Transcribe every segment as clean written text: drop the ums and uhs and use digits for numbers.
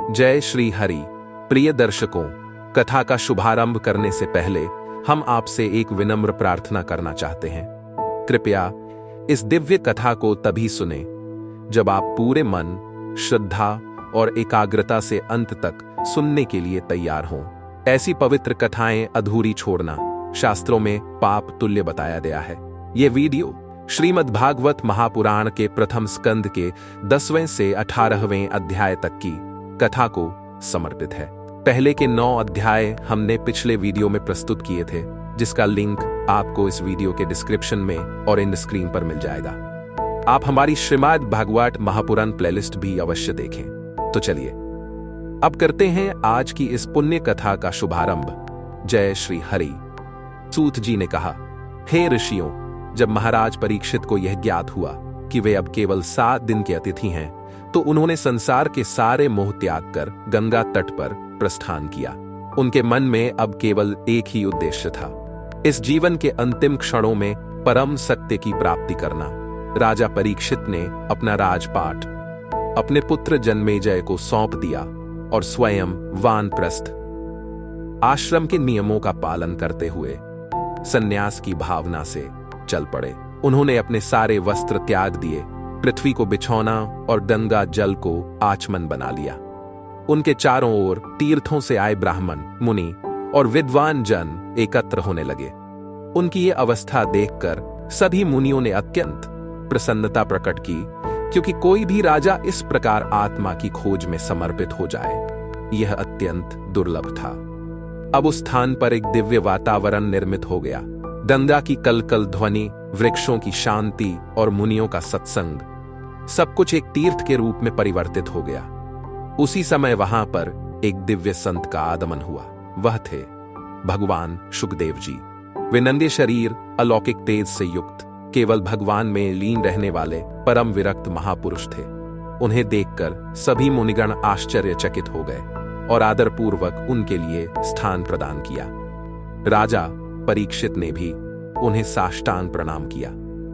जय श्री हरि। प्रिय दर्शकों, कथा का शुभारंभ करने से पहले हम आपसे एक विनम्र प्रार्थना करना चाहते हैं। कृपया इस दिव्य कथा को तभी सुने जब आप पूरे मन, श्रद्धा और एकाग्रता से अंत तक सुनने के लिए तैयार हों। ऐसी पवित्र कथाएं अधूरी छोड़ना शास्त्रों में पाप तुल्य बताया गया है। यह वीडियो श्रीमद् भागवत महापुराण के प्रथम स्कंद के 10वें से 18वें अध्याय तक की कथा को समर्पित है। पहले के 9 अध्याय हमने पिछले वीडियो में प्रस्तुत किए थे, जिसका लिंक आपको इस वीडियो के डिस्क्रिप्शन में और इन स्क्रीन पर मिल जाएगा। आप हमारी श्रीमद् भागवत महापुराण प्लेलिस्ट भी अवश्य देखें। तो चलिए अब करते हैं आज की इस पुण्य कथा का शुभारंभ। जय श्री हरि। सूत जी ने कहा, हे ऋषियों, जब महाराज परीक्षित को यह ज्ञात हुआ कि वे अब केवल 7 दिन के अतिथि हैं, तो उन्होंने संसार के सारे मोह त्याग कर गंगा तट पर प्रस्थान किया। उनके मन में अब केवल एक ही उद्देश्य था, इस जीवन के अंतिम क्षणों में परम सत्य की प्राप्ति करना। राजा परीक्षित ने अपना राजपाट अपने पुत्र जन्मेजय को सौंप दिया और स्वयं वानप्रस्थ आश्रम के नियमों का पालन करते हुए संन्यास की भावना से चल पड़े। उन्होंने अपने सारे वस्त्र त्याग दिए, पृथ्वी को बिछौना और गंगा जल को आचमन बना लिया। उनके चारों ओर तीर्थों से आए ब्राह्मण, मुनि और विद्वान जन एकत्र होने लगे। उनकी ये अवस्था देखकर सभी मुनियों ने अत्यंत प्रसन्नता प्रकट की, क्योंकि कोई भी राजा इस प्रकार आत्मा की खोज में समर्पित हो जाए, यह अत्यंत दुर्लभ था। अब उस स्थान पर एक दिव्य वातावरण निर्मित हो गया। गंगा की कलकल ध्वनि, वृक्षों की शांति और मुनियों का सत्संग, सब कुछ एक तीर्थ के रूप में परिवर्तित हो गया। उसी समय वहां पर एक दिव्य संत का आगमन हुआ। वह थे भगवान शुकदेव जी। वे नंगे शरीर, अलौकिक तेज से युक्त, केवल भगवान में लीन रहने वाले परम विरक्त महापुरुष थे। उन्हें देखकर सभी मुनिगण आश्चर्यचकित हो गए और आदरपूर्वक उनके लिए स्थान प्रदान किया। राजा परीक्षित ने भी उन्हें साष्टांग प्रणाम किया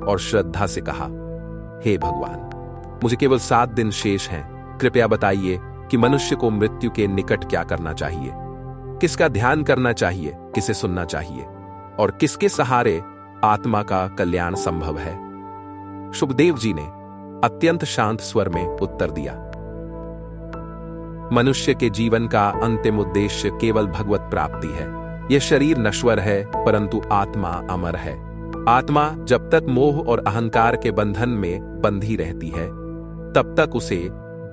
और श्रद्धा से कहा, हे भगवान, मुझे केवल 7 दिन शेष हैं। कृपया बताइए कि मनुष्य को मृत्यु के निकट क्या करना चाहिए, किसका ध्यान करना चाहिए, किसे सुनना चाहिए और किसके सहारे आत्मा का कल्याण संभव है। शुकदेव जी ने अत्यंत शांत स्वर में उत्तर दिया, मनुष्य के जीवन का अंतिम उद्देश्य केवल भगवत प्राप्ति है। यह शरीर नश्वर है, परंतु आत्मा अमर है। आत्मा जब तक मोह और अहंकार के बंधन में बंधी रहती है, तब तक उसे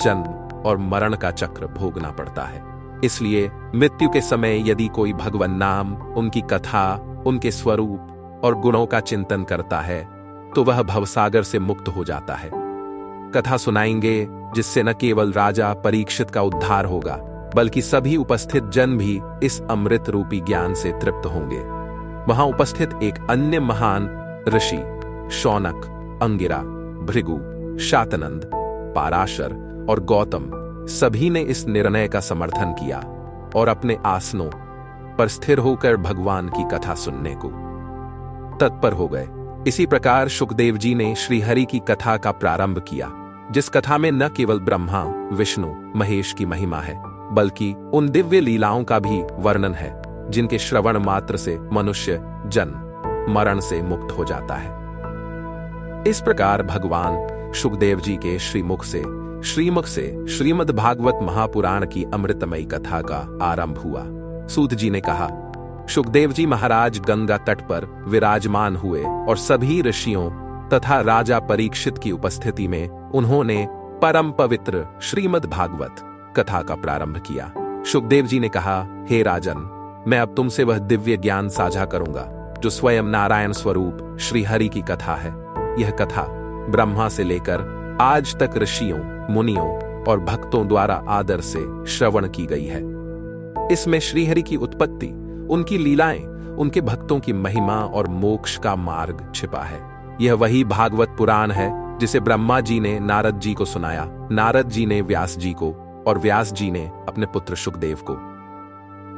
जन्म और मरण का चक्र भोगना पड़ता है। इसलिए मृत्यु के समय यदि कोई भगवान नाम, उनकी कथा, उनके स्वरूप और गुणों का चिंतन करता है, तो वह भवसागर से मुक्त हो जाता है। कथा सुनाएंगे जिससे न केवल राजा परीक्षित का उद्धार होगा, बल्कि सभी उपस्थित जन भी इस अमृत रूपी ज्ञान से तृप्त होंगे। वहां उपस्थित एक अन्य महान ऋषि शौनक, अंगिरा, भृगु, शातनंद, पाराशर और गौतम सभी ने इस निर्णय का समर्थन किया और अपने आसनों पर स्थिर होकर भगवान की कथा सुनने को तत्पर हो गए। इसी प्रकार शुकदेव जी ने श्रीहरि की कथा का प्रारंभ किया, जिस कथा में न केवल ब्रह्मा, विष्णु, महेश की महिमा है, बल्कि उन दिव्य लीलाओं का भी वर्णन है, जिनके श्रवण मात्र से मनुष्य जन्म मरण से मुक्त हो जाता है। इस प्रकार भगवान शुकदेव जी के श्रीमुख से श्रीमद् भागवत महापुराण की अमृतमयी कथा का आरंभ हुआ। सूत जी ने कहा, शुकदेव जी महाराज गंगा तट पर विराजमान हुए और सभी ऋषियों तथा राजा परीक्षित की उपस्थिति में उन्होंने परम पवित्र श्रीमद् भागवत कथा का प्रारंभ किया। शुकदेव जी ने कहा, हे राजन, मैं अब तुमसे वह दिव्य ज्ञान साझा करूंगा जो स्वयं नारायण स्वरूप श्रीहरि की कथा है। यह कथा ब्रह्मा से लेकर आज तक ऋषियों, मुनियों और भक्तों द्वारा आदर से श्रवण की गई है। इसमें श्रीहरि की उत्पत्ति, उनकी लीलाएं, उनके भक्तों की महिमा और मोक्ष का मार्ग छिपा है। यह वही भागवत पुराण है जिसे ब्रह्मा जी ने नारद जी को सुनाया, नारद जी ने व्यास जी को और व्यास जी ने अपने पुत्र शुकदेव को।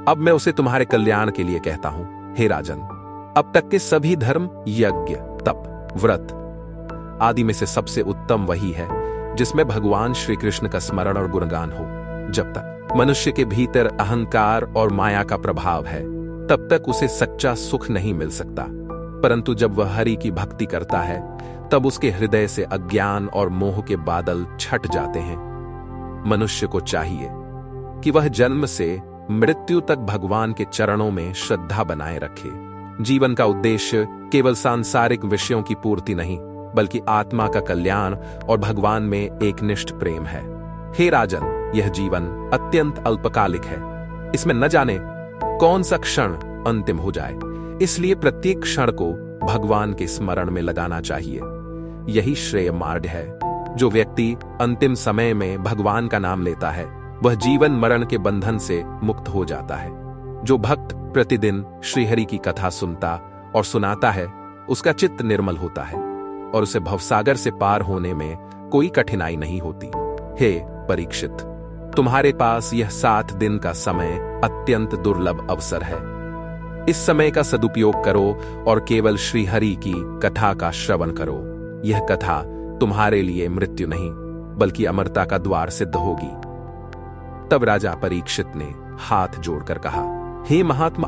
अब मैं उसे तुम्हारे कल्याण के लिए कहता हूं। हे राजन, अब तक के सभी धर्म, यज्ञ, तप, व्रत आदि में से सबसे उत्तम वही है जिसमें भगवान श्री कृष्ण का स्मरण और गुणगान हो। जब तक मनुष्य के भीतर अहंकार और माया का प्रभाव है, तब तक उसे सच्चा सुख नहीं मिल सकता। परंतु जब वह हरि की भक्ति करता है, तब उसके हृदय से अज्ञान और मोह के बादल छट जाते हैं। मनुष्य को चाहिए कि वह जन्म से मृत्यु तक भगवान के चरणों में श्रद्धा बनाए रखे। जीवन का उद्देश्य केवल सांसारिक विषयों की पूर्ति नहीं, बल्कि आत्मा का कल्याण और भगवान में एकनिष्ठ प्रेम है। हे राजन, यह जीवन अत्यंत अल्पकालिक है। इसमें न जाने कौन सा क्षण अंतिम हो जाए, इसलिए प्रत्येक क्षण को भगवान के स्मरण में लगाना चाहिए। यही श्रेय मार्ग है। जो व्यक्ति अंतिम समय में भगवान का नाम लेता है, वह जीवन मरण के बंधन से मुक्त हो जाता है। जो भक्त प्रतिदिन श्रीहरि की कथा सुनता और सुनाता है, उसका चित्त निर्मल होता है और उसे भवसागर से पार होने में कोई कठिनाई नहीं होती। हे परीक्षित, तुम्हारे पास यह 7 दिन का समय अत्यंत दुर्लभ अवसर है। इस समय का सदुपयोग करो और केवल श्रीहरि की कथा का श्रवण करो। यह कथा तुम्हारे लिए मृत्यु नहीं, बल्कि अमरता का द्वार सिद्ध होगी। तब राजा परीक्षित ने हाथ जोड़कर कहा, हे महात्मा,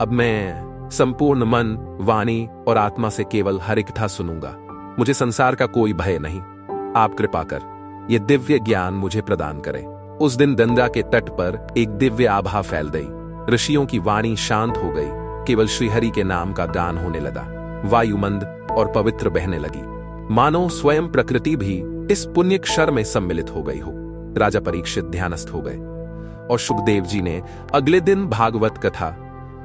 अब मैं संपूर्ण मन, वाणी और आत्मा से केवल हरि कथा सुनूंगा। मुझे संसार का कोई भय नहीं। आप कृपा कर यह दिव्य ज्ञान मुझे प्रदान करें। उस दिन गंगा के तट पर एक दिव्य आभा फैल गई। ऋषियों की वाणी शांत हो गई। केवल श्रीहरि के नाम का गान होने लगा। वायुमंद और पवित्र बहने लगी, मानो स्वयं प्रकृति भी इस पुण्य क्षर में सम्मिलित हो गई हो। राजा परीक्षित ध्यानस्थ हो गए और शुकदेव जी ने अगले दिन भागवत कथा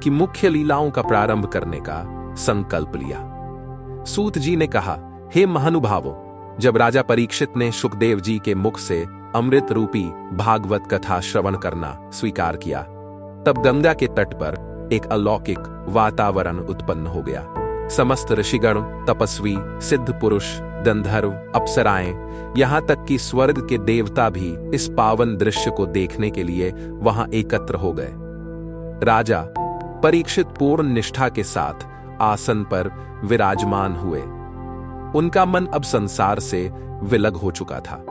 की मुख्य लीलाओं का प्रारंभ करने का संकल्प लिया। सूत जी ने कहा, हे महानुभावों, जब राजा परीक्षित ने शुकदेव जी के मुख से अमृत रूपी भागवत कथा श्रवण करना स्वीकार किया, तब गंगा के तट पर एक अलौकिक वातावरण उत्पन्न हो गया। समस्त ऋषिगण, तपस्वी, सिद्ध पुरुष, गंधर्व, अप्सराएं, यहां तक कि स्वर्ग के देवता भी इस पावन दृश्य को देखने के लिए वहां एकत्र हो गए। राजा परीक्षित पूर्ण निष्ठा के साथ आसन पर विराजमान हुए। उनका मन अब संसार से विलग हो चुका था।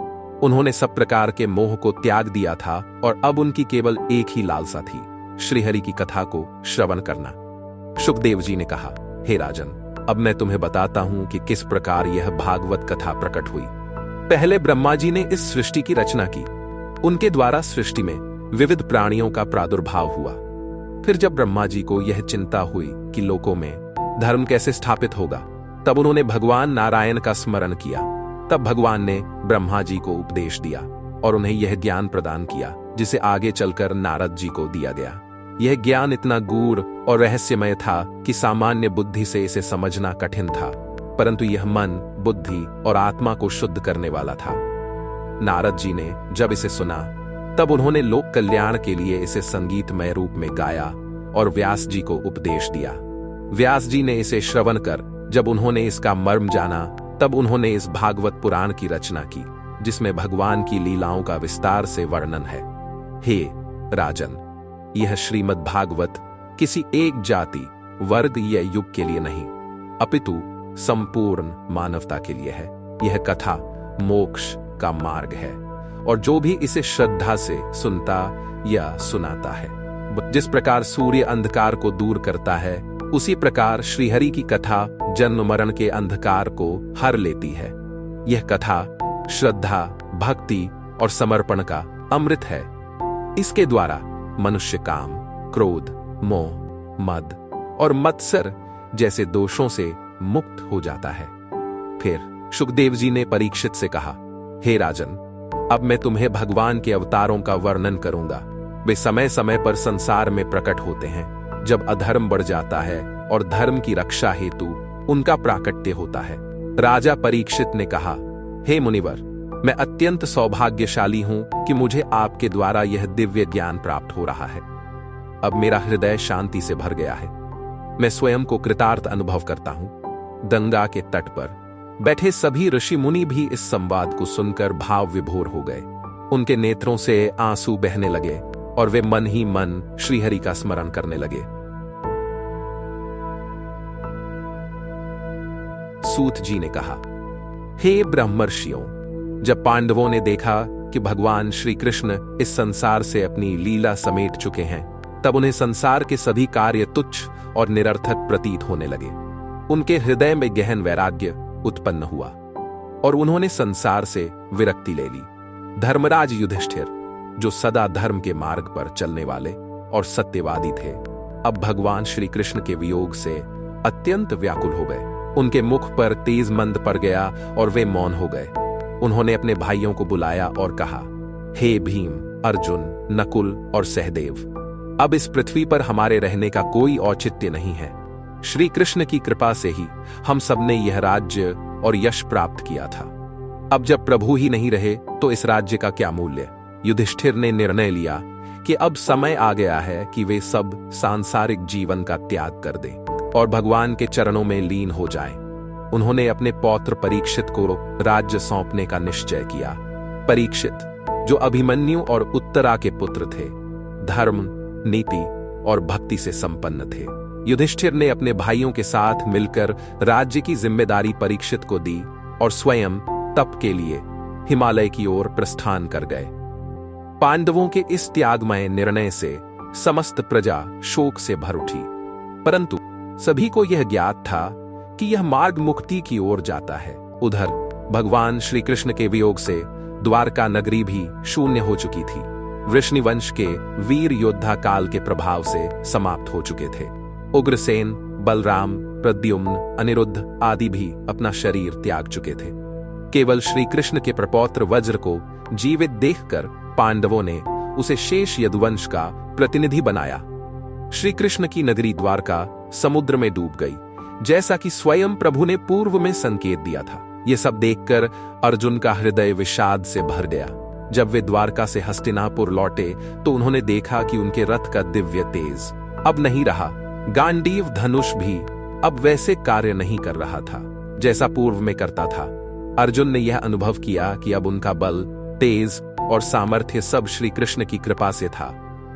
उन्होंने सब प्रकार के मोह को त्याग दिया था और अब उनकी केवल एक ही लालसा थी, श्रीहरि की कथा को श्रवण करना। शुकदेव जी ने कहा, हे राजन, अब मैं तुम्हें बताता हूं कि किस प्रकार यह भागवत कथा प्रकट हुई। पहले ब्रह्मा जी ने इस सृष्टि की रचना की। उनके द्वारा सृष्टि में विविध प्राणियों का प्रादुर्भाव हुआ। फिर जब ब्रह्मा जी को यह चिंता हुई कि लोकों में धर्म कैसे स्थापित होगा, तब उन्होंने भगवान नारायण का स्मरण किया। तब भगवान ने ब्रह्मा जी को उपदेश दिया और उन्हें यह ज्ञान प्रदान किया, जिसे आगे चलकर नारद जी को दिया गया। यह ज्ञान इतना गूढ़ और रहस्यमय था कि सामान्य बुद्धि से इसे समझना कठिन था, परंतु यह मन, बुद्धि और आत्मा को शुद्ध करने वाला था। नारद जी ने जब इसे सुना, तब उन्होंने लोक कल्याण के लिए इसे संगीतमय रूप में गाया और व्यास जी को उपदेश दिया। व्यास जी ने इसे श्रवण कर जब उन्होंने इसका मर्म जाना, तब उन्होंने इस भागवत पुराण की रचना की, जिसमें भगवान की लीलाओं का विस्तार से वर्णन है। हे राजन, यह श्रीमद् भागवत किसी एक जाति, वर्ग या युग के लिए नहीं, अपितु संपूर्ण मानवता के लिए है। यह कथा मोक्ष का मार्ग है और जो भी इसे श्रद्धा से सुनता या सुनाता है, जिस प्रकार सूर्य अंधकार को दूर करता है, उसी प्रकार श्रीहरि की कथा जन्म मरण के अंधकार को हर लेती है। यह कथा श्रद्धा, भक्ति और समर्पण का अमृत है। इसके द्वारा मनुष्य काम, क्रोध, मोह, मद और मत्सर जैसे दोषों से मुक्त हो जाता है। फिर शुकदेव जी ने परीक्षित से कहा, हे राजन, अब मैं तुम्हें भगवान के अवतारों का वर्णन करूंगा। वे समय समय पर संसार में प्रकट होते हैं, जब अधर्म बढ़ जाता है और धर्म की रक्षा हेतु उनका प्राकट्य होता है। राजा परीक्षित ने कहा, हे मुनिवर, मैं अत्यंत सौभाग्यशाली हूं कि मुझे आपके द्वारा यह दिव्य ज्ञान प्राप्त हो रहा है। अब मेरा हृदय शांति से भर गया है। मैं स्वयं को कृतार्थ अनुभव करता हूं। गंगा के तट पर बैठे सभी ऋषि मुनि भी इस संवाद को सुनकर भाव विभोर हो गए। उनके नेत्रों से आंसू बहने लगे और वे मन ही मन श्रीहरि का स्मरण करने लगे। सूत जी ने कहा, हे ब्रह्मर्षियों, जब पांडवों ने देखा कि भगवान श्री कृष्ण इस संसार से अपनी लीला समेट चुके हैं, तब उन्हें संसार के सभी कार्य तुच्छ और निरर्थक प्रतीत होने लगे। उनके हृदय में गहन वैराग्य उत्पन्न हुआ और उन्होंने संसार से विरक्ति ले ली। धर्मराज युधिष्ठिर, जो सदा धर्म के मार्ग पर चलने वाले और सत्यवादी थे, अब भगवान श्री कृष्ण के वियोग से अत्यंत व्याकुल हो गए। उनके मुख पर तेज मंद पड़ गया और वे मौन हो गए। उन्होंने अपने भाइयों को बुलाया और कहा, हे भीम, अर्जुन, नकुल और सहदेव, अब इस पृथ्वी पर हमारे रहने का कोई औचित्य नहीं है। श्री कृष्ण की कृपा से ही हम सबने यह राज्य और यश प्राप्त किया था। अब जब प्रभु ही नहीं रहे तो इस राज्य का क्या मूल्य। युधिष्ठिर ने निर्णय लिया कि अब समय आ गया है कि वे सब सांसारिक जीवन का त्याग कर दें और भगवान के चरणों में लीन हो जाएं। उन्होंने अपने पौत्र परीक्षित को राज्य सौंपने का निश्चय किया। परीक्षित, जो अभिमन्यु और उत्तरा के पुत्र थे, धर्म, नीति और भक्ति से संपन्न थे। युधिष्ठिर ने अपने भाइयों के साथ मिलकर राज्य की जिम्मेदारी परीक्षित को दी और स्वयं तप के लिए हिमालय की ओर प्रस्थान कर गए। पांडवों के इस त्यागमय निर्णय से समस्त प्रजा शोक से भर उठी, परंतु सभी को यह ज्ञात था कि यह मार्ग मुक्ति की ओर जाता है। उधर भगवान श्री कृष्ण के वियोग से द्वारका नगरी भी शून्य हो चुकी थी। वृष्णिवंश के वीर योद्धा काल के प्रभाव से समाप्त हो चुके थे। उग्रसेन, बलराम, प्रद्युम्न, अनिरुद्ध आदि भी अपना शरीर त्याग चुके थे। केवल श्री कृष्ण के प्रपौत्र वज्र को जीवित देखकर पांडवों ने उसे शेष यदुवंश का प्रतिनिधि बनाया। श्री कृष्ण की नगरी द्वारका समुद्र में डूब गई, जैसा कि स्वयं प्रभु ने पूर्व में संकेत दिया था। यह सब देखकर अर्जुन का हृदय विषाद से भर गया। जब वे द्वारका से हस्तिनापुर लौटे तो उन्होंने देखा कि उनके रथ का दिव्य तेज अब नहीं रहा। गांडीव धनुष भी अब वैसे कार्य नहीं कर रहा था जैसा पूर्व में करता था। अर्जुन ने यह अनुभव किया कि अब उनका बल, तेज और सामर्थ्य सब श्री कृष्ण की कृपा से था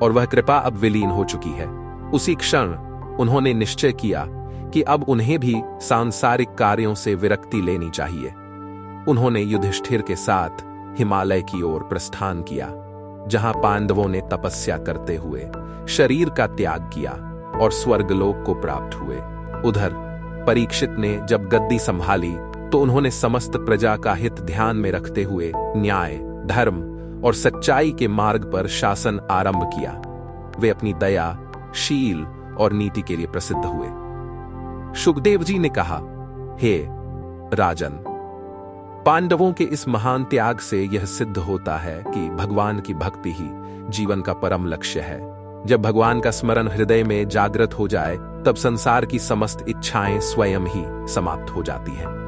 और वह कृपा अब विलीन हो चुकी है। उसी क्षण उन्होंने निश्चय किया कि अब उन्हें भी सांसारिक कार्यों से विरक्ति लेनी चाहिए। उन्होंने युधिष्ठिर के साथ हिमालय की ओर प्रस्थान किया, जहां पांडवों ने तपस्या करते हुए शरीर का त्याग किया और स्वर्गलोक को प्राप्त हुए। उधर परीक्षित ने जब गद्दी संभाली तो उन्होंने समस्त प्रजा का हित ध्यान में रखते हुए न्याय, धर्म और सच्चाई के मार्ग पर शासन आरंभ किया। वे अपनी दया, शील और नीति के लिए प्रसिद्ध हुए। शुकदेव जी ने कहा, हे राजन, पांडवों के इस महान त्याग से यह सिद्ध होता है कि भगवान की भक्ति ही जीवन का परम लक्ष्य है। जब भगवान का स्मरण हृदय में जागृत हो जाए तब संसार की समस्त इच्छाएं स्वयं ही समाप्त हो जाती हैं।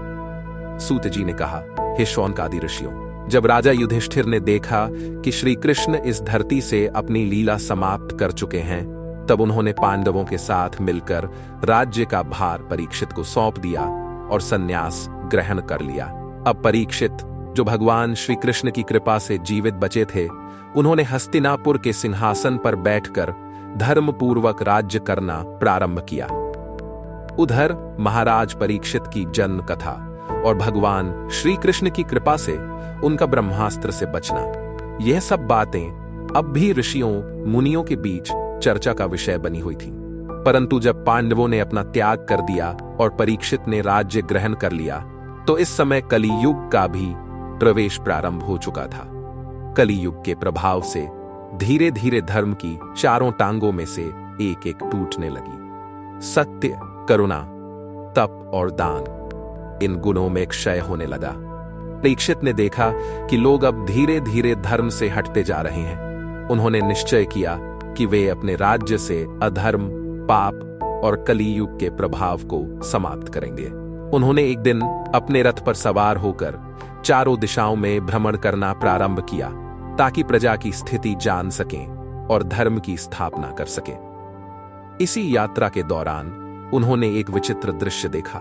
सूत जी ने कहा, हे शौनकादि ऋषियों, जब राजा युधिष्ठिर ने देखा कि श्री कृष्ण इस धरती से अपनी लीला समाप्त कर चुके हैं, तब उन्होंने पांडवों के साथ मिलकर राज्य का भार परीक्षित को सौंप दिया और संन्यास ग्रहण कर लिया। अब परीक्षित, जो भगवान श्री कृष्ण की कृपा से जीवित बचे थे, उन्होंने हस्तिनापुर के सिंहासन पर बैठकर धर्मपूर्वक राज्य करना प्रारंभ किया। उधर महाराज परीक्षित की जन्म कथा और भगवान श्री कृष्ण की कृपा से उनका ब्रह्मास्त्र से बचना, यह सब बातें अब भी ऋषियों मुनियों के बीच चर्चा का विषय बनी हुई थी। परंतु जब पांडवों ने अपना त्याग कर दिया और परीक्षित ने राज्य ग्रहण कर लिया, तो इस समय कलियुग का भी प्रवेश प्रारंभ हो चुका था। कलियुग के प्रभाव से धीरे धीरे धर्म की चारों टांगों में से एक एक टूटने लगी। सत्य, करुणा, तप और दान, इन गुणों में क्षय होने लगा। परीक्षित ने देखा कि लोग अब धीरे धीरे धर्म से हटते जा रहे हैं। उन्होंने निश्चय किया कि वे अपने राज्य से अधर्म, पाप और कलियुग के प्रभाव को समाप्त करेंगे। उन्होंने एक दिन अपने रथ पर सवार होकर चारों दिशाओं में भ्रमण करना प्रारंभ किया, ताकि प्रजा की स्थिति जान सकें और धर्म की स्थापना कर सकें। इसी यात्रा के दौरान उन्होंने एक विचित्र दृश्य देखा।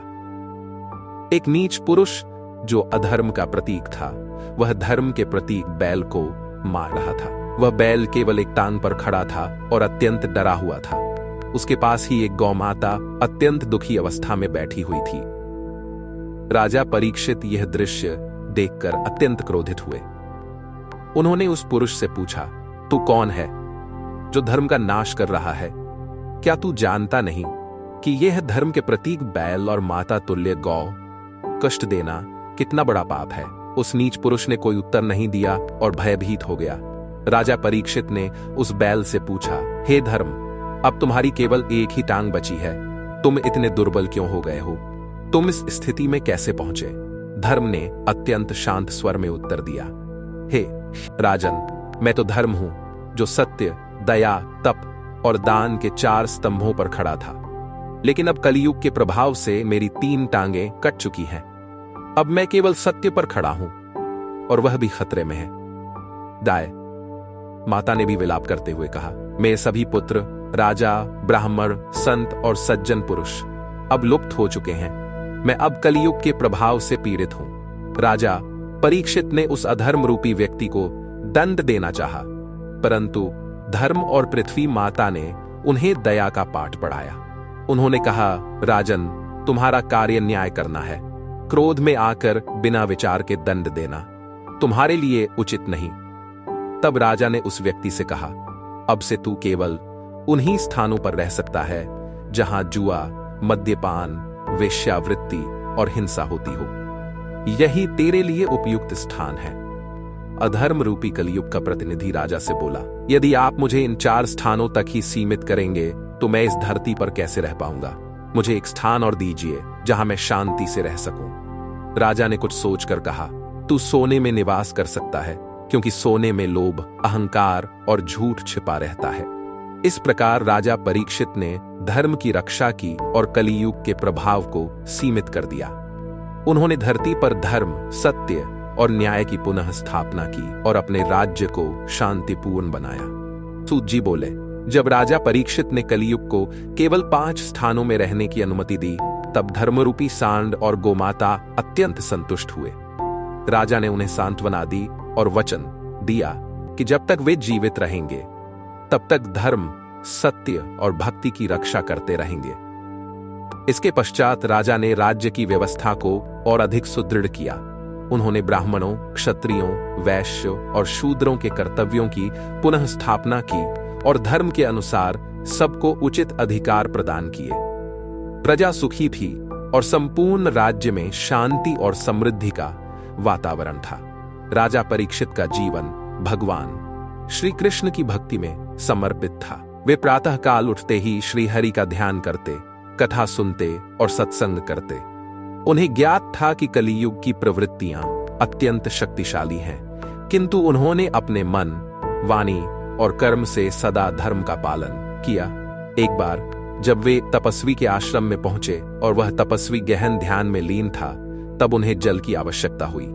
एक नीच पुरुष, जो अधर्म का प्रतीक था, वह धर्म के प्रतीक बैल को मार रहा था। वह बैल केवल एक टांग पर खड़ा था और अत्यंत डरा हुआ था। उसके पास ही एक गौमाता अत्यंत दुखी अवस्था में बैठी हुई थी। राजा परीक्षित यह दृश्य देखकर अत्यंत क्रोधित हुए। उन्होंने उस पुरुष से पूछा, तू कौन है जो धर्म का नाश कर रहा है? क्या तू जानता नहीं कि यह धर्म के प्रतीक बैल और माता तुल्य गौ कष्ट देना कितना बड़ा पाप है? उस नीच पुरुष ने कोई उत्तर नहीं दिया और भयभीत हो गया। राजा परीक्षित ने उस बैल से पूछा, हे धर्म, अब तुम्हारी केवल एक ही टांग बची है, तुम इतने दुर्बल क्यों हो गए हो? तुम इस स्थिति में कैसे पहुंचे? धर्म ने अत्यंत शांत स्वर में उत्तर दिया, हे राजन, मैं तो धर्म हूं जो सत्य, दया, तप और दान के 4 स्तंभों पर खड़ा था। लेकिन अब कलयुग के प्रभाव से मेरी 3 टांगें कट चुकी हैं। अब मैं केवल सत्य पर खड़ा हूं और वह भी खतरे में है। दाय, माता ने भी विलाप करते हुए कहा, मेरे सभी पुत्र, राजा, ब्राह्मण, संत और सज्जन पुरुष अब लुप्त हो चुके हैं। मैं अब कलयुग के प्रभाव से पीड़ित हूं। राजा परीक्षित ने उस अधर्म रूपी व्यक्ति को दंड देना चाहा, परंतु धर्म और पृथ्वी माता ने उन्हें दया का पाठ पढ़ाया। उन्होंने कहा, राजन, तुम्हारा कार्य न्याय करना है। क्रोध में आकर बिना विचार के दंड देना तुम्हारे लिए उचित नहीं। तब राजा ने उस व्यक्ति से कहा, अब से तू केवल उन्हीं स्थानों पर रह सकता है जहां जुआ, मद्यपान, वेश्यावृत्ति और हिंसा होती हो। यही तेरे लिए उपयुक्त स्थान है। अधर्म रूपी कलयुग का प्रतिनिधि राजा से बोला, यदि आप मुझे इन 4 स्थानों तक ही सीमित करेंगे तो मैं इस धरती पर कैसे रह पाऊंगा? मुझे एक स्थान और दीजिए जहां मैं शांति से रह सकूं। राजा ने कुछ सोचकर कहा, तू सोने में निवास कर सकता है, क्योंकि सोने में लोभ, अहंकार और झूठ छिपा रहता है। इस प्रकार राजा परीक्षित ने धर्म की रक्षा की और कलियुग के प्रभाव को सीमित कर दिया। उन्होंने धरती पर धर्म, सत्य और न्याय की पुनः स्थापना की और अपने राज्य को शांतिपूर्ण बनाया। सूत जी बोले, जब राजा परीक्षित ने कलियुग को केवल 5 स्थानों में रहने की अनुमति दी, तब धर्मरूपी सांड और गोमाता अत्यंत संतुष्ट हुए। राजा ने उन्हें सांत्वना दी और वचन दिया कि जब तक वे जीवित रहेंगे तब तक धर्म, सत्य और भक्ति की रक्षा करते रहेंगे। इसके पश्चात राजा ने राज्य की व्यवस्था को और अधिक सुदृढ़ किया। उन्होंने ब्राह्मणों, क्षत्रियों, वैश्य और शूद्रों के कर्तव्यों की पुनः स्थापना की और धर्म के अनुसार सबको उचित अधिकार प्रदान किए। प्रजा सुखी थी और संपूर्ण राज्य में शांति और समृद्धि का वातावरण था। राजा परीक्षित का जीवन भगवान श्री कृष्ण की भक्ति में समर्पित था। वे प्रातःकाल उठते ही श्री हरि का ध्यान करते, कथा सुनते और सत्संग करते। उन्हें ज्ञात था कि कलियुग की प्रवृत्तियां अत्यंत शक्तिशाली हैं, किंतु उन्होंने अपने मन, वाणी और कर्म से सदा धर्म का पालन किया। एक बार जब वे तपस्वी के आश्रम में पहुंचे और वह तपस्वी गहन ध्यान में लीन था, तब उन्हें जल की आवश्यकता हुई,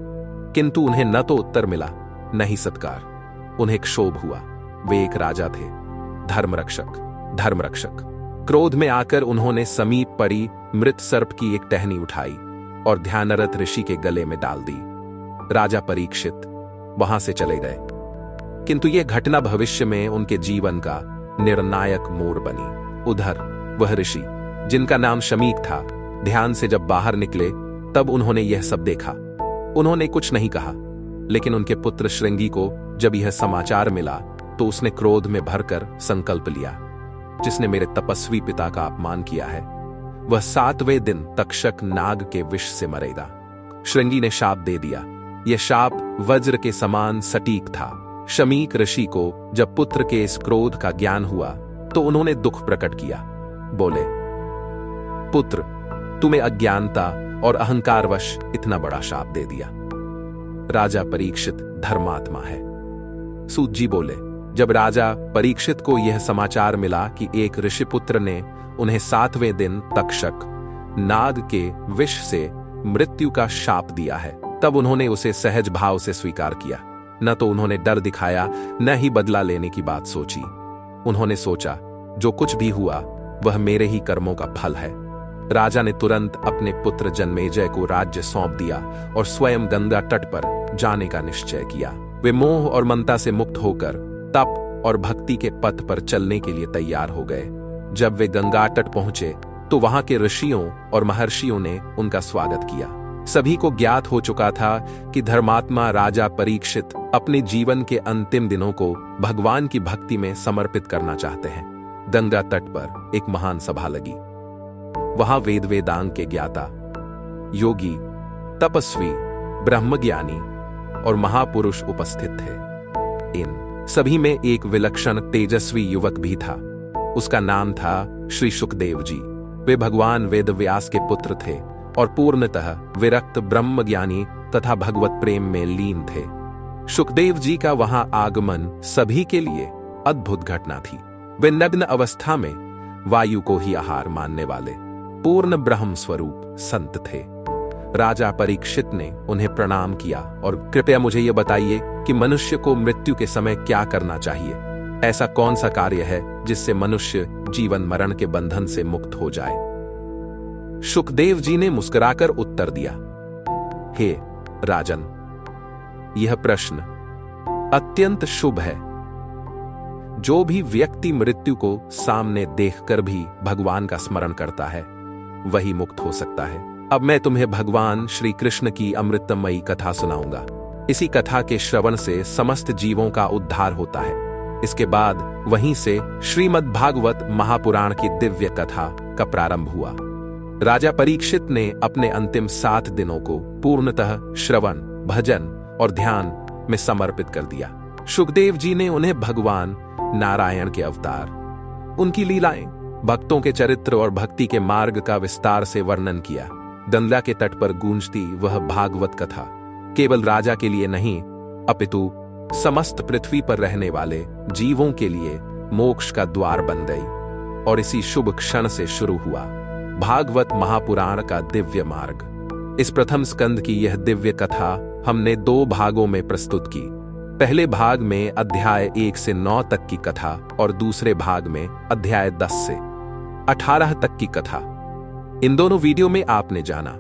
किंतु उन्हें न तो उत्तर मिला न ही सत्कार। उन्हें क्षोभ हुआ। वे एक राजा थे, धर्मरक्षक। क्रोध में आकर उन्होंने समीप पड़ी मृत सर्प की एक टहनी उठाई और ध्यानरत ऋषि के गले में डाल दी। राजा परीक्षित वहां से चले गए, किंतु यह घटना भविष्य में उनके जीवन का निर्णायक मोड़ बनी। उधर वह ऋषि, जिनका नाम शमीक था, ध्यान से जब बाहर निकले तब उन्होंने यह सब देखा। उन्होंने कुछ नहीं कहा, लेकिन उनके पुत्र श्रृंगी को जब यह समाचार मिला तो उसने क्रोध में भरकर संकल्प लिया, जिसने मेरे तपस्वी पिता का अपमान किया है वह 7वें दिन तक्षक नाग के विष से मरेगा। श्रृंगी ने शाप दे दिया। यह शाप वज्र के समान सटीक था। शमीक ऋषि को जब पुत्र के इस क्रोध का ज्ञान हुआ तो उन्होंने दुख प्रकट किया। बोले, पुत्र, तुम्हें अज्ञानता और अहंकारवश इतना बड़ा शाप दे दिया। राजा परीक्षित धर्मात्मा है। सूत जी बोले, जब राजा परीक्षित को यह समाचार मिला कि एक ऋषिपुत्र ने उन्हें 7वें दिन तक्षक नाग के विष से मृत्यु का शाप दिया है, तब उन्होंने उसे सहज भाव से स्वीकार किया। न तो उन्होंने डर दिखाया, न ही बदला लेने की बात सोची। उन्होंने सोचा, जो कुछ भी हुआ वह मेरे ही कर्मों का फल है। राजा ने तुरंत अपने पुत्र जन्मेजय को राज्य सौंप दिया और स्वयं गंगा तट पर जाने का निश्चय किया। वे मोह और ममता से मुक्त होकर तप और भक्ति के पथ पर चलने के लिए तैयार हो गए। जब वे गंगा तट पहुंचे तो वहां के ऋषियों और महर्षियों ने उनका स्वागत किया। सभी को ज्ञात हो चुका था कि धर्मात्मा राजा परीक्षित अपने जीवन के अंतिम दिनों को भगवान की भक्ति में समर्पित करना चाहते हैं। गंगा तट पर एक महान सभा लगी। वहां वेद वेदांग के ज्ञाता, योगी, तपस्वी, ब्रह्मज्ञानी और महापुरुष उपस्थित थे। इन सभी में एक विलक्षण तेजस्वी युवक भी था। उसका नाम था श्री सुखदेव जी। वे भगवान वेदव्यास के पुत्र थे और पूर्णतः विरक्त ब्रह्मज्ञानी तथा भगवत प्रेम में लीन थे। सुखदेव जी का वहां आगमन सभी के लिए अद्भुत घटना थी। वे नग्न अवस्था में वायु को ही आहार मानने वाले पूर्ण ब्रह्म स्वरूप संत थे। राजा परीक्षित ने उन्हें प्रणाम किया और कृपया मुझे यह बताइए कि मनुष्य को मृत्यु के समय क्या करना चाहिए। ऐसा कौन सा कार्य है जिससे मनुष्य जीवन मरण के बंधन से मुक्त हो जाए। सुखदेव जी ने मुस्कुराकर उत्तर दिया, हे राजन, यह प्रश्न अत्यंत शुभ है। जो भी व्यक्ति मृत्यु को सामने देखकर भी भगवान का स्मरण करता है वही मुक्त हो सकता है। अब मैं तुम्हें भगवान श्री कृष्ण की अमृतमयी कथा सुनाऊंगा। इसी कथा के श्रवण से समस्त जीवों का उद्धार होता है। इसके बाद वहीं से श्रीमद् भागवत महापुराण की दिव्य कथा का प्रारंभ हुआ। राजा परीक्षित ने अपने अंतिम 7 दिनों को पूर्णतः श्रवण, भजन और ध्यान में समर्पित कर दिया। सुखदेव जी ने उन्हें भगवान नारायण के अवतार, उनकी लीलाएं, भक्तों के चरित्र और भक्ति के मार्ग का विस्तार से वर्णन किया। गंगा के तट पर गूंजती वह भागवत कथा केवल राजा के लिए नहीं अपितु समस्त पृथ्वी पर रहने वाले जीवों के लिए मोक्ष का द्वार बन गई। और इसी शुभ क्षण से शुरू हुआ भागवत महापुराण का दिव्य मार्ग। इस प्रथम स्कंद की यह दिव्य कथा हमने 2 भागों में प्रस्तुत की। पहले भाग में अध्याय 1 से 9 तक की कथा और दूसरे भाग में अध्याय 10 से 18 तक की कथा। इन दोनों वीडियो में आपने जाना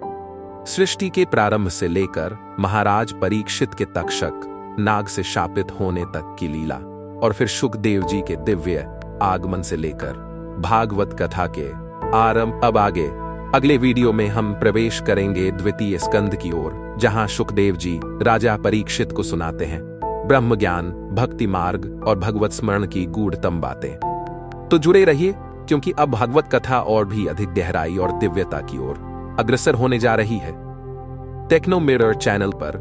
सृष्टि के प्रारंभ से लेकर महाराज परीक्षित के तक्षक नाग से शापित होने तक की लीला और फिर सुखदेव जी के दिव्य आगमन से लेकर भागवत कथा के आरंभ। अब आगे अगले वीडियो में हम प्रवेश करेंगे द्वितीय स्कंद की ओर, जहां सुखदेव जी राजा परीक्षित को सुनाते हैं ब्रह्म ज्ञान, भक्ति मार्ग और भगवत स्मरण की गूढ़तम बातें। तो जुड़े रहिए, क्योंकि अब भागवत कथा और भी अधिक गहराई और दिव्यता की ओर अग्रसर होने जा रही है। टेक्नो मिरर चैनल पर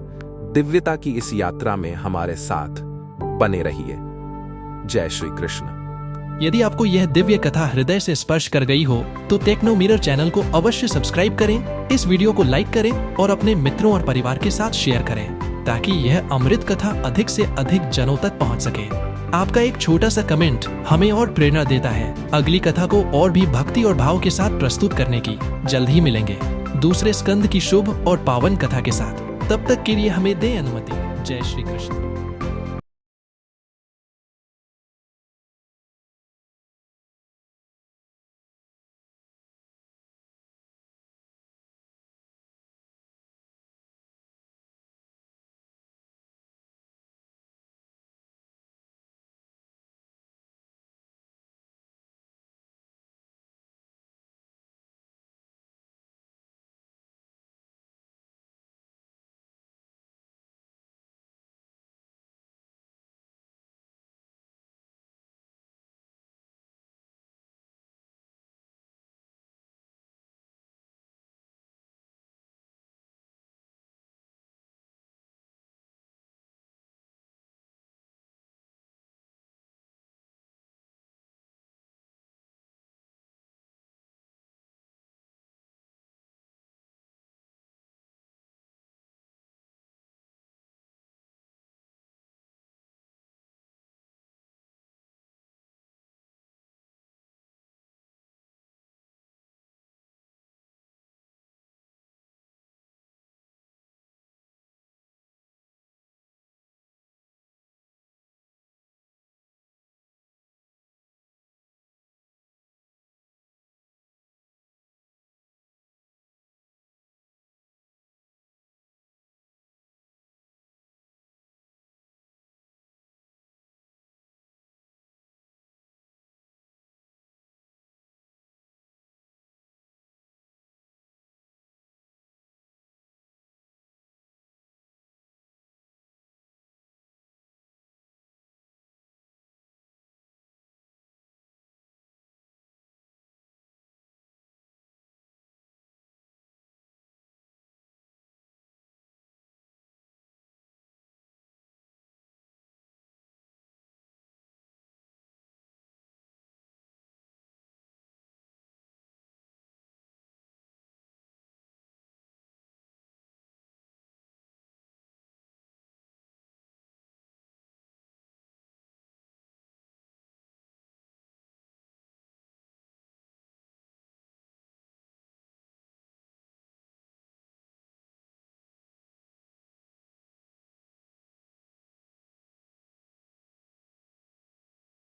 दिव्यता की इस यात्रा में हमारे साथ बने रहिए। जय श्री कृष्ण। यदि आपको यह दिव्य कथा हृदय से स्पर्श कर गई हो तो टेक्नो मिरर चैनल को अवश्य सब्सक्राइब करें, इस वीडियो को लाइक करें और अपने मित्रों और परिवार के साथ शेयर करें, ताकि यह अमृत कथा अधिक से अधिक जनों तक पहुंच सके। आपका एक छोटा सा कमेंट हमें और प्रेरणा देता है अगली कथा को और भी भक्ति और भाव के साथ प्रस्तुत करने की। जल्द ही मिलेंगे दूसरे स्कंद की शुभ और पावन कथा के साथ। तब तक के लिए हमें दे अनुमति। जय श्री कृष्ण।